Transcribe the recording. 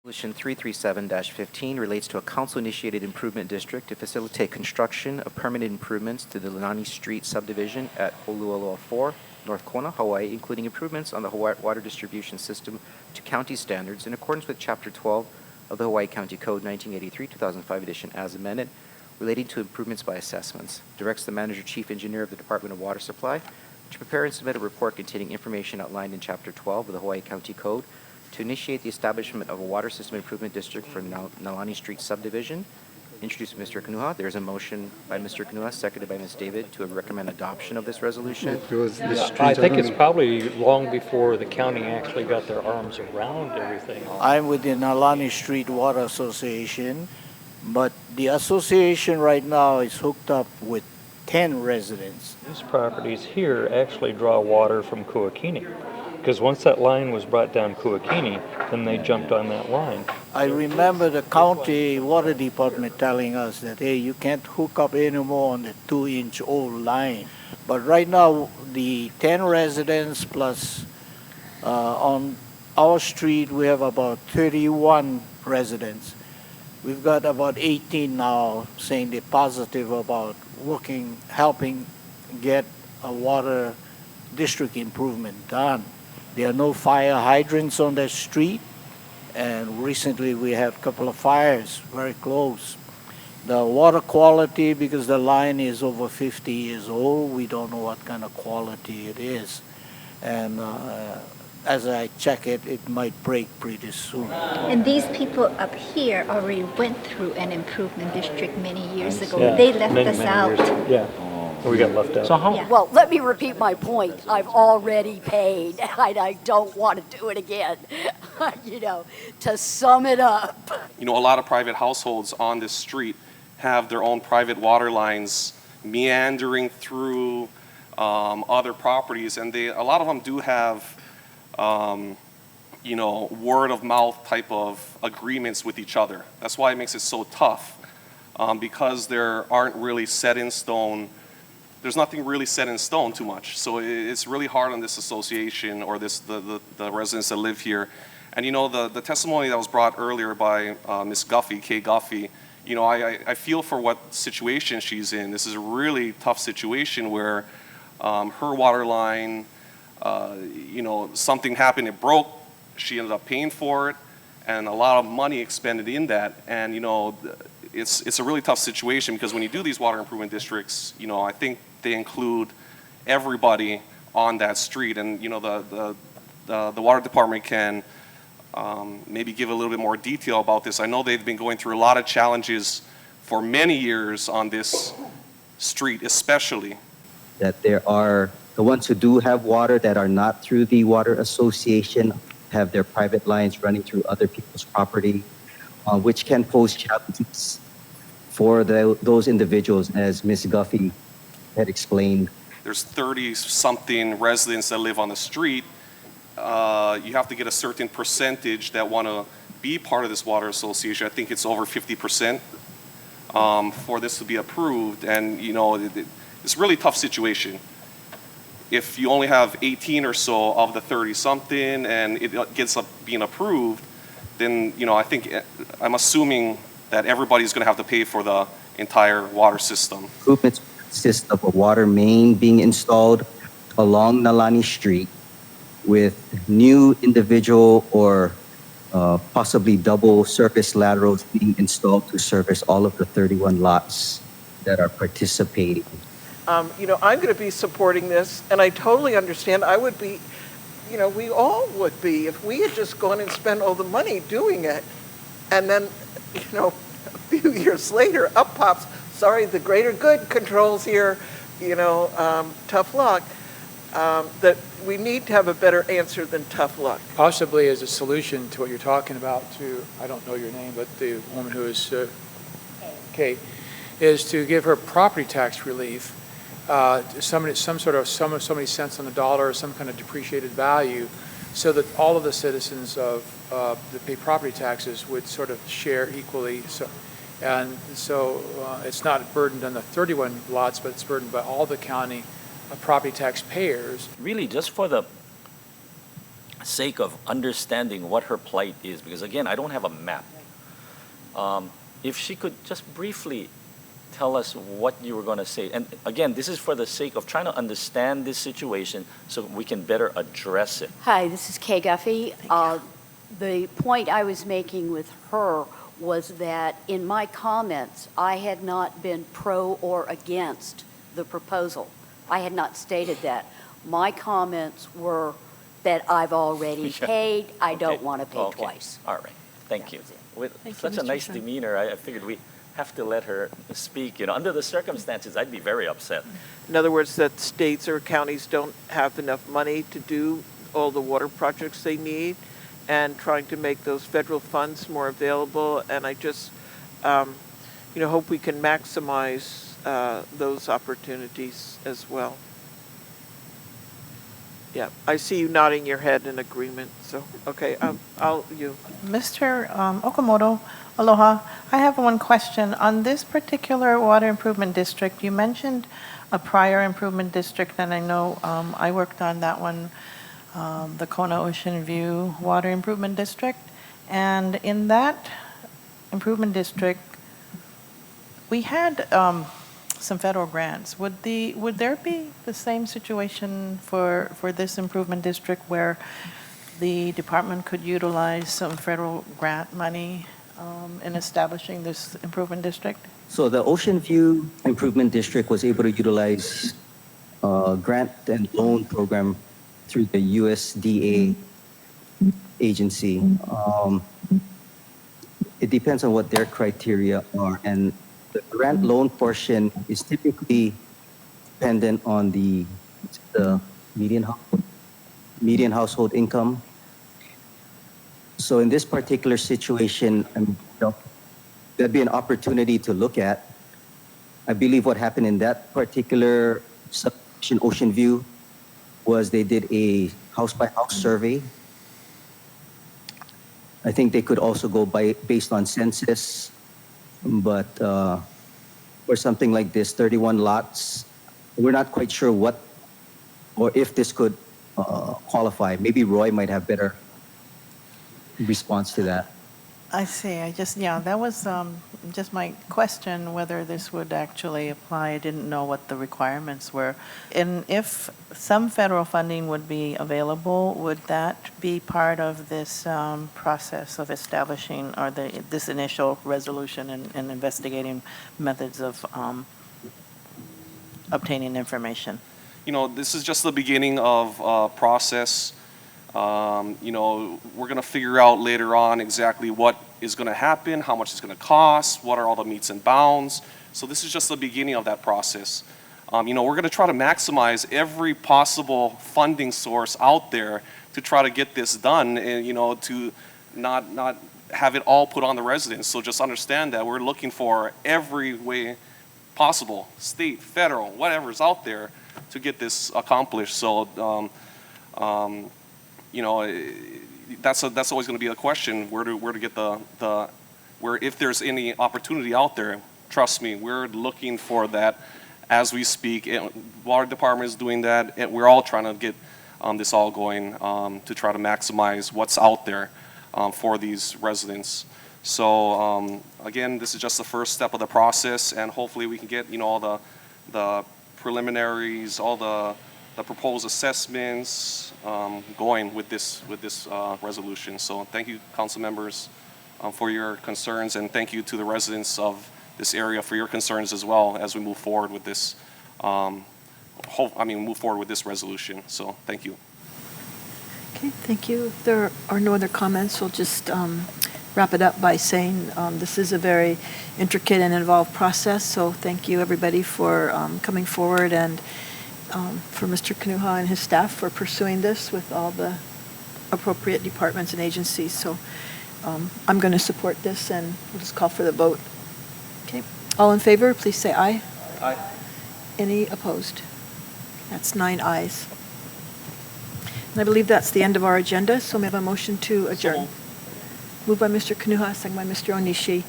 Resolution 337-15 relates to a council-initiated improvement district to facilitate construction of permanent improvements to the Nalani Street subdivision at Oluola 4, North Kona, Hawaii, including improvements on the Hawaii water distribution system to county standards in accordance with Chapter 12 of the Hawaii County Code 1983-2005 edition as amended, relating to improvements by assessments. Directs the Manager Chief Engineer of the Department of Water Supply to prepare and submit a report containing information outlined in Chapter 12 of the Hawaii County Code to initiate the establishment of a water system improvement district for Nalani Street subdivision. Introduced by Mr. Kanuha. There is a motion by Mr. Kanuha, seconded by Ms. David, to recommend adoption of this resolution. I think it's probably long before the county actually got their arms around everything. I'm with the Nalani Street Water Association, but the association right now is hooked up with 10 residents. These properties here actually draw water from Kuakini, because once that line was brought down Kuakini, then they jumped on that line. I remember the county water department telling us that, hey, you can't hook up anymore on the 2-inch old line. But right now, the 10 residents plus on our street, we have about 31 residents. We've got about 18 now saying they're positive about helping get a water district improvement done. There are no fire hydrants on that street, and recently we had a couple of fires very close. The water quality, because the line is over 50 years old, we don't know what kind of quality it is. And as I check it, it might break pretty soon. And these people up here already went through an improvement district many years ago. Yeah, They left many us out. years. Yeah, we got left out. So how, Yeah. Well, let me repeat my point. I've already paid, and I don't want to do it again. To sum it up. A lot of private households on this street have their own private water lines meandering through other properties, and a lot of them do have, word of mouth type of agreements with each other. That's why it makes it so tough, because there aren't really set in stone. There's nothing really set in stone too much. So it's really hard on this association or the residents that live here. And the testimony that was brought earlier by Ms. Guffey, Kay Guffey, I feel for what situation she's in. This is a really tough situation where her water line, something happened, it broke, she ended up paying for it, and a lot of money expended in that. And it's a really tough situation, because when you do these water improvement districts, I think they include everybody on that street, and the water department can maybe give a little bit more detail about this. I know they've been going through a lot of challenges for many years on this street, especially. That there are the ones who do have water that are not through the water association, have their private lines running through other people's property, which can pose challenges for those individuals, as Ms. Guffey had explained. There's 30-something residents that live on the street. You have to get a certain percentage that want to be part of this water association. I think it's over 50% for this to be approved. And, it's a really tough situation. If you only have 18 or so of the 30-something and it gets up being approved, then, I'm assuming that everybody's going to have to pay for the entire water system. Improvements consist of a water main being installed along Nalani Street, with new individual or possibly double surface laterals being installed to service all of the 31 lots that are participating. I'm going to be supporting this, and I totally understand. I would be, we all would be, if we had just gone and spent all the money doing it, and then, a few years later, up pops, sorry, the greater good controls here, tough luck. That we need to have a better answer than tough luck. Possibly as a solution to what you're talking about, I don't know your name, but the woman who is Kate, is to give her property tax relief, so many cents on the dollar, or some kind of depreciated value, so that all of the citizens that pay property taxes would sort of share equally. So it's not burdened on the 31 lots, but it's burdened by all the county property tax payers. Really, just for the sake of understanding what her plight is, because again, I don't have a map. If she could just briefly tell us what you were going to say. And again, this is for the sake of trying to understand this situation so we can better address it. Hi, this is Kay Guffey. The point I was making with her was that in my comments, I had not been pro or against the proposal. I had not stated that. My comments were that I've already paid, I don't want to pay twice. All right, thank you. With Thank you, such a Mr. nice Chen. demeanor, I figured we have to let her speak. You know, under the circumstances, I'd be very upset. In other words, that states or counties don't have enough money to do all the water projects they need, and trying to make those federal funds more available. And I just, hope we can maximize those opportunities as well. Yeah, I see you nodding your head in agreement. So, okay, you. Mr. Okamoto, aloha. I have one question. On this particular water improvement district, you mentioned a prior improvement district, and I know I worked on that one, the Kona Ocean View Water Improvement District. And in that improvement district, we had some federal grants. Would there be the same situation for this improvement district where the department could utilize some federal grant money in establishing this improvement district? So the Ocean View Improvement District was able to utilize grant and loan program through the USDA agency. It depends on what their criteria are, and the grant loan portion is typically dependent on the median household income. So in this particular situation, that'd be an opportunity to look at. I believe what happened in that particular subsection, Ocean View, was they did a house-by-house survey. I think they could also go based on census, but for something like this, 31 lots, we're not quite sure what or if this could qualify. Maybe Roy might have better response to that. I see. That was just my question, whether this would actually apply. I didn't know what the requirements were. And if some federal funding would be available, would that be part of this process of establishing or this initial resolution and investigating methods of obtaining information? This is just the beginning of a process. We're going to figure out later on exactly what is going to happen, how much it's going to cost, what are all the meets and bounds. So this is just the beginning of that process. We're going to try to maximize every possible funding source out there to try to get this done and, to not have it all put on the residents. So just understand that we're looking for every way possible, state, federal, whatever's out there to get this accomplished. So, that's always going to be a question, where to get where if there's any opportunity out there, trust me, we're looking for that as we speak. Water department is doing that, and we're all trying to get this all going to try to maximize what's out there for these residents. So again, this is just the first step of the process, and hopefully we can get all the preliminaries, all the proposed assessments going with this resolution. So thank you, council members, for your concerns, and thank you to the residents of this area for your concerns as well as we move forward with this. Move forward with this resolution. So thank you. Okay, thank you. If there are no other comments, we'll just wrap it up by saying this is a very intricate and involved process. So thank you, everybody, for coming forward, and for Mr. Kanuha and his staff for pursuing this with all the appropriate departments and agencies. So I'm going to support this, and we'll just call for the vote. Okay. All in favor, please say aye. Aye. Any opposed? That's 9 ayes. And I believe that's the end of our agenda, so may I have a motion to adjourn? Moved by Mr. Kanuha, second by Mr. Onishi.